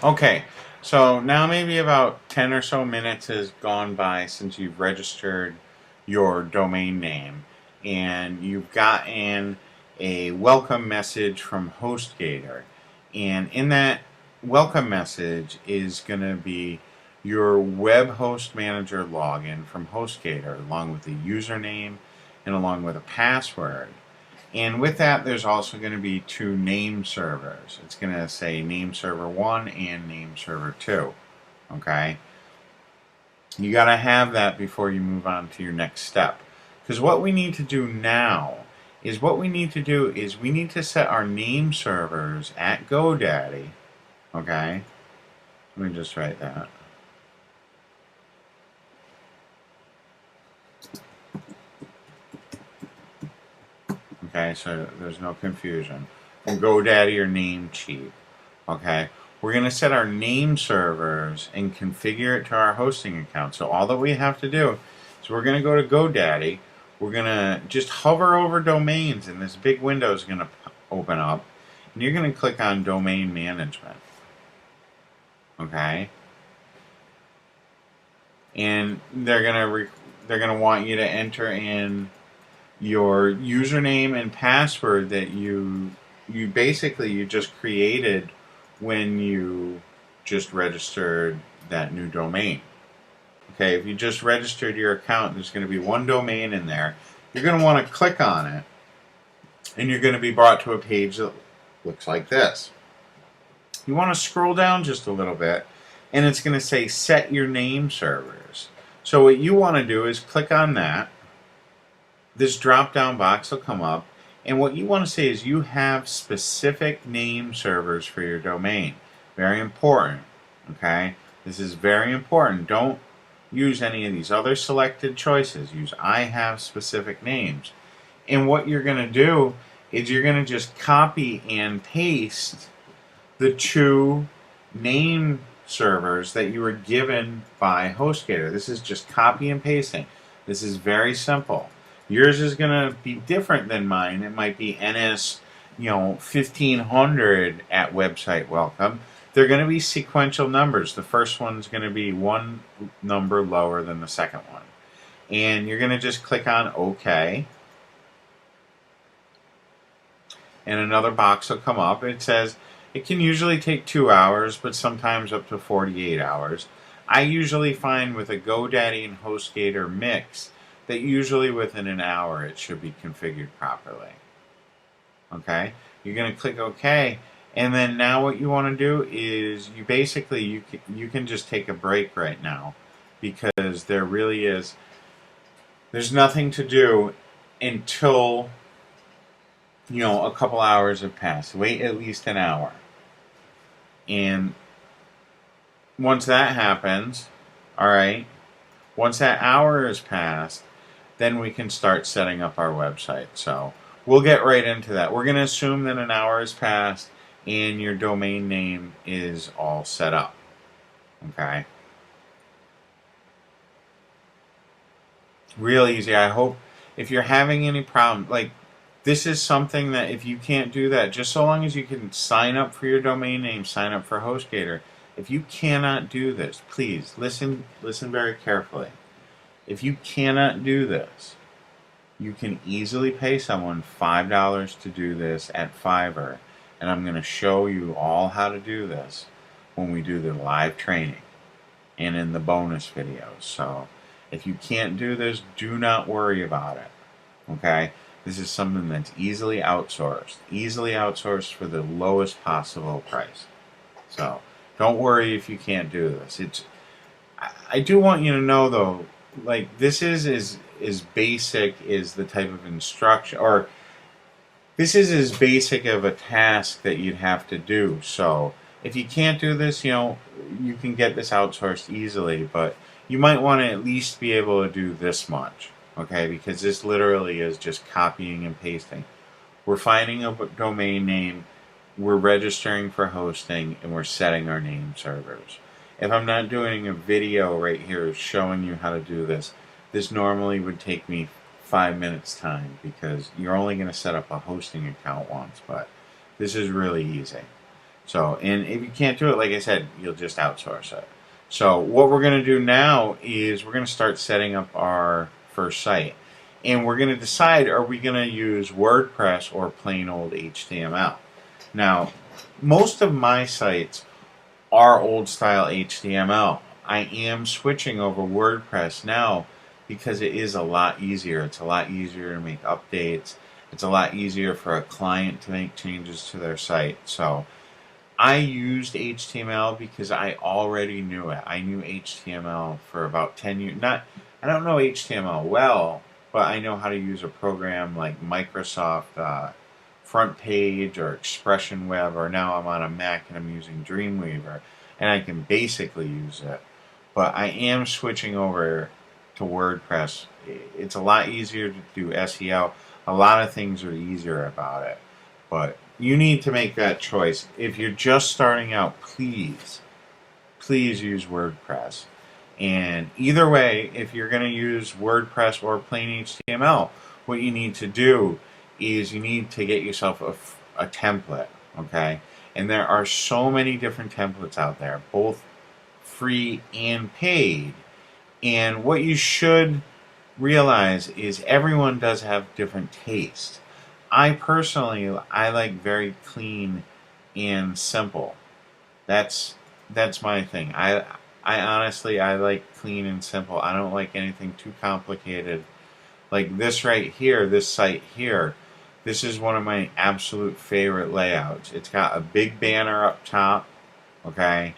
Okay, so now maybe about 10 or so minutes has gone by since you've registered your domain name, and you've gotten a welcome message from HostGator. And in that welcome message is going to be your web host manager login from HostGator, along with a username and along with a password. And with that, there's also going to be two name servers. It's going to say name server 1 and name server 2. Okay? You got to have that before you move on to your next step. Because what we need to do now is we need to set our name servers at GoDaddy. Okay? Let me just write that. Okay, so there's no confusion. From GoDaddy or Namecheap. Okay, we're going to set our name servers and configure it to our hosting account. So all that we have to do is we're going to go to GoDaddy. We're going to just hover over domains, and this big window is going to open up. And you're going to click on Domain Management. Okay, and they're going to want you to enter in your username and password that you just created when you just registered that new domain. Okay, if you just registered your account, there's going to be one domain in there. You're going to want to click on it, and you're going to be brought to a page that looks like this. You want to scroll down just a little bit, and it's going to say set your name servers. So what you want to do is click on that. This drop down box will come up, and what you want to say is you have specific name servers for your domain. Very important. Okay, this is very important. Don't use any of these other selected choices. Use I have specific names. And what you're going to do is you're going to just copy and paste the two name servers that you were given by HostGator. This is just copy and pasting. This is very simple. Yours is going to be different than mine. It might be NS, 1500 at website welcome. They're going to be sequential numbers. The first one's going to be one number lower than the second one. And you're going to just click on OK. And another box will come up. It says it can usually take 2 hours, but sometimes up to 48 hours. I usually find with a GoDaddy and HostGator mix that usually within an hour it should be configured properly. Okay, you're going to click OK, and then now what you want to do is you can just take a break right now, because there's nothing to do until a couple hours have passed. Wait at least an hour, and once that happens, all right, once that hour has passed, then we can start setting up our website. So we'll get right into that. We're going to assume that an hour has passed and your domain name is all set up. Okay? Real easy. I hope if you're having any problem, this is something that if you can't do that, just so long as you can sign up for your domain name, sign up for HostGator. If you cannot do this, please listen very carefully. If you cannot do this, you can easily pay someone $5 to do this at Fiverr, and I'm going to show you all how to do this when we do the live training and in the bonus videos. So if you can't do this, do not worry about it. Okay? This is something that's easily outsourced for the lowest possible price. So don't worry if you can't do this. I do want you to know though, this is as basic as the type of instruction, or this is as basic of a task that you'd have to do. So if you can't do this, you can get this outsourced easily, but you might want to at least be able to do this much, okay? Because this literally is just copying and pasting. We're finding a domain name, we're registering for hosting, and we're setting our name servers. If I'm not doing a video right here showing you how to do this, this normally would take me 5 minutes time, because you're only going to set up a hosting account once, but this is really easy. So, and if you can't do it, like I said, you'll just outsource it. So what we're going to do now is we're going to start setting up our first site. And we're going to decide, are we going to use WordPress or plain old HTML? Now, most of my sites are old style HTML. I am switching over WordPress now because it is a lot easier. It's a lot easier to make updates. It's a lot easier for a client to make changes to their site. So I used HTML because I already knew it. I knew HTML for about 10 years. I don't know HTML well, but I know how to use a program like Microsoft Front Page or Expression Web, or now I'm on a Mac and I'm using Dreamweaver, and I can basically use it. But I am switching over to WordPress. It's a lot easier to do SEO. A lot of things are easier about it. But you need to make that choice. If you're just starting out, please use WordPress. And either way, if you're going to use WordPress or plain HTML, what you need to do is you need to get yourself a template, okay? And there are so many different templates out there, both free and paid. And what you should realize is everyone does have different tastes. I personally, I like very clean and simple. That's my thing. I honestly, I like clean and simple. I don't like anything too complicated. Like this right here, this site here, this is one of my absolute favorite layouts. It's got a big banner up top, okay,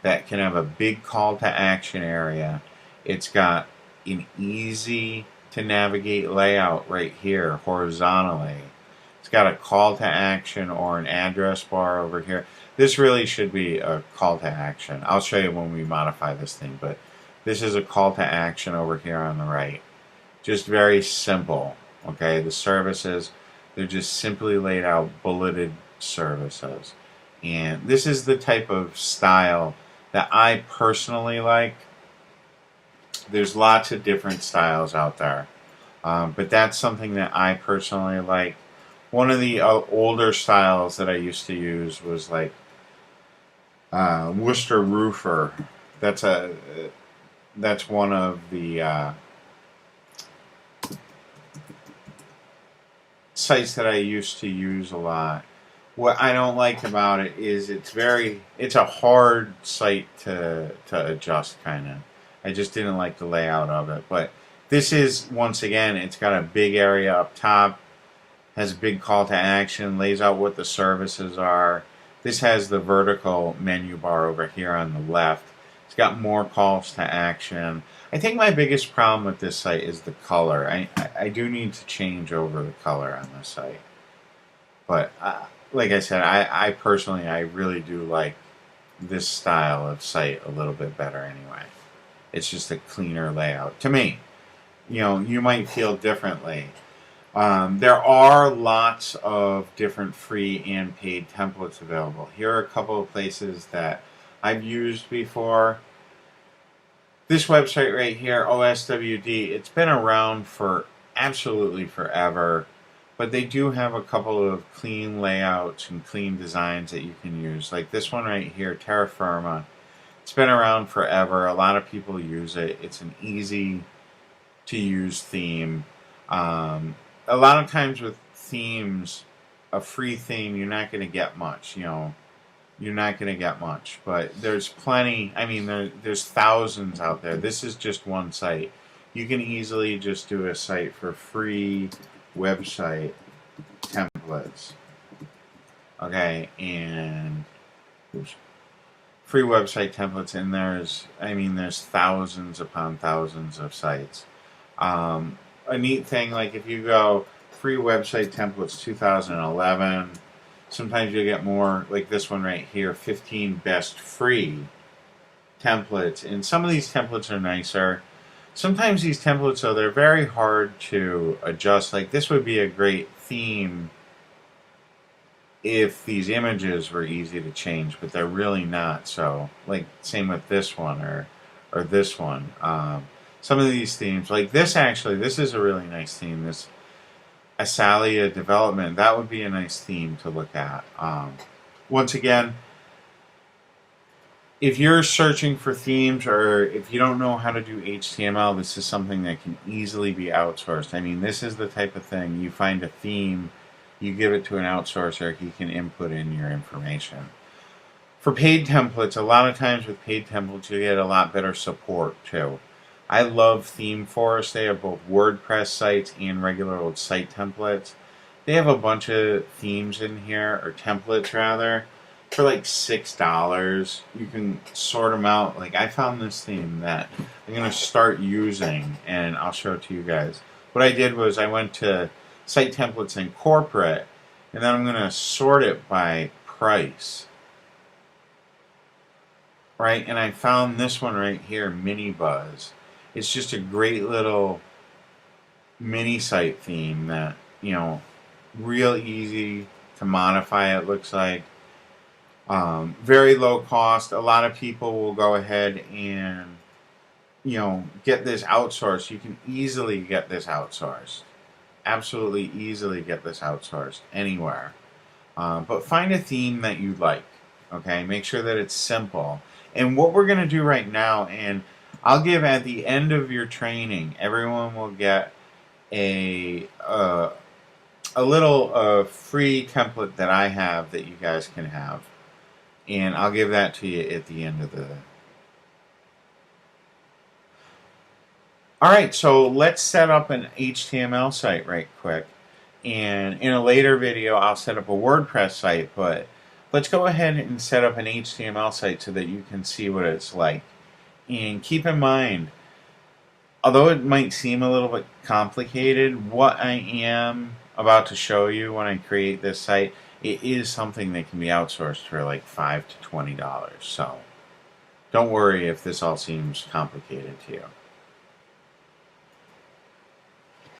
that can have a big call to action area. It's got an easy to navigate layout right here horizontally. It's got a call to action or an address bar over here. This really should be a call to action. I'll show you when we modify this thing, but this is a call to action over here on the right. Just very simple, okay? The services, they're just simply laid out bulleted services. And this is the type of style that I personally like. There's lots of different styles out there, but that's something that I personally like. One of the older styles that I used to use was like Worcester Roofer. That's one of the sites that I used to use a lot. What I don't like about it is it's a hard site to adjust, kind of. I just didn't like the layout of it. But this is, once again, it's got a big area up top, has a big call to action, lays out what the services are. This has the vertical menu bar over here on the left. It's got more calls to action. I think my biggest problem with this site is the color. I do need to change over the color on this site. But like I said, I personally, I really do like this style of site a little bit better anyway. It's just a cleaner layout. To me, you might feel differently. There are lots of different free and paid templates available. Here are a couple of places that I've used before. This website right here, OSWD, it's been around for absolutely forever, but they do have a couple of clean layouts and clean designs that you can use. Like this one right here, Terra Firma. It's been around forever. A lot of people use it. It's an easy to use theme. A lot of times with themes, a free theme, you're not going to get much. You're not going to get much. But there's plenty. I mean, there's thousands out there. This is just one site. You can easily just do a site for free website templates. Okay, and oops. Free website templates, and there's thousands upon thousands of sites. A neat thing, like if you go free website templates 2011, sometimes you get more, like this one right here, 15 best free templates. And some of these templates are nicer. Sometimes these templates, though, they're very hard to adjust. Like this would be a great theme if these images were easy to change, but they're really not. So, like, same with this one or this one. Some of these themes, like this is a really nice theme. This Asalia development, that would be a nice theme to look at. Once again, if you're searching for themes, or if you don't know how to do HTML, this is something that can easily be outsourced. I mean, this is the type of thing, you find a theme, you give it to an outsourcer, he can input in your information. For paid templates, a lot of times with paid templates, you get a lot better support too. I love ThemeForest. They have both WordPress sites and regular old site templates. They have a bunch of themes in here, or templates rather, for like $6. You can sort them out. Like, I found this theme that I'm going to start using, and I'll show it to you guys. What I did was I went to Site Templates and Corporate, and then I'm going to sort it by price. Right, and I found this one right here, Mini Buzz. It's just a great little mini site theme that, you know, real easy to modify, it looks like. Very low cost. A lot of people will go ahead and, you know, get this outsourced. You can easily get this outsourced. Absolutely easily get this outsourced anywhere. But find a theme that you like. Okay, make sure that it's simple. And what we're going to do right now, and I'll give at the end of your training, everyone will get a little free template that I have that you guys can have. And I'll give that to you at the end of the... Alright, so let's set up an HTML site right quick. And in a later video, I'll set up a WordPress site, but let's go ahead and set up an HTML site so that you can see what it's like. And keep in mind, although it might seem a little bit complicated, what I am about to show you when I create this site, it is something that can be outsourced for like $5 to $20. So don't worry if this all seems complicated to you.